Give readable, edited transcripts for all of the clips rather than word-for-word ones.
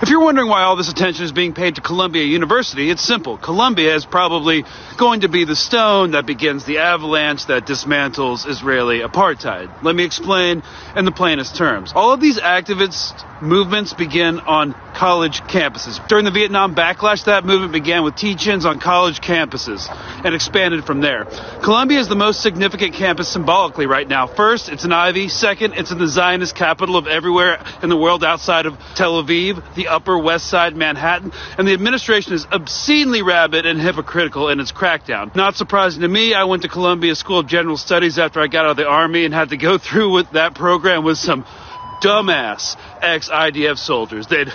If you're wondering why all this attention is being paid to Columbia University, it's simple. Columbia is probably going to be the stone that begins the avalanche that dismantles Israeli apartheid. Let me explain in the plainest terms. All of these activist movements begin on college campuses. During the Vietnam backlash, that movement began with teach-ins on college campuses and expanded from there. Columbia is the most significant campus symbolically right now. First, it's an Ivy. Second, it's in the Zionist capital of everywhere in the world outside of Tel Aviv, the Upper West Side, Manhattan, and the administration is obscenely rabid and hypocritical in its crackdown. Not surprising to me, I went to Columbia School of General Studies after I got out of the Army and had to go through with that program with some dumbass ex-IDF soldiers. They'd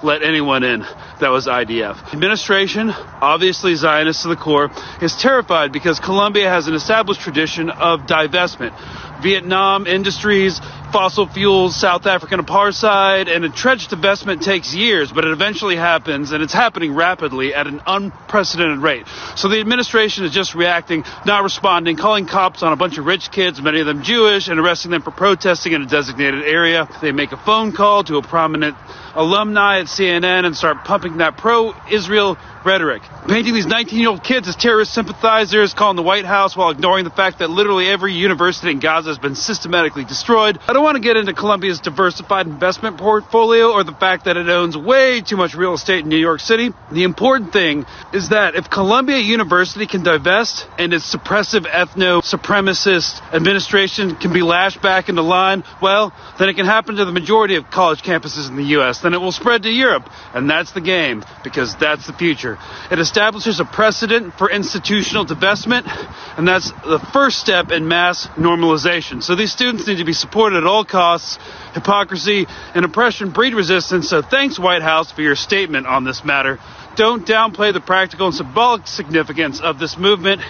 let anyone in that was IDF. Administration, obviously Zionist to the core, is terrified because Columbia has an established tradition of divestment. Vietnam industries, fossil fuels, South African apartheid, and entrenched divestment takes years, but it eventually happens, and it's happening rapidly at an unprecedented rate. So the administration is just reacting, not responding, calling cops on a bunch of rich kids, many of them Jewish, and arresting them for protesting in a designated area. They make a phone call to a prominent alumni at CNN and start pumping that pro-Israel rhetoric, painting these 19-year-old kids as terrorist sympathizers, calling the White House while ignoring the fact that literally every university in Gaza has been systematically destroyed. I don't want to get into Columbia's diversified investment portfolio or the fact that it owns way too much real estate in New York City. The important thing is that if Columbia University can divest and its suppressive ethno-supremacist administration can be lashed back into line, well, then it can happen to the majority of college campuses in the U.S. Then it will spread to Europe. And that's the game, because that's the future. It establishes a precedent for institutional divestment, and that's the first step in mass normalization. So these students need to be supported at all costs. Hypocrisy and oppression breed resistance, so thanks, White House, for your statement on this matter. Don't downplay the practical and symbolic significance of this movement.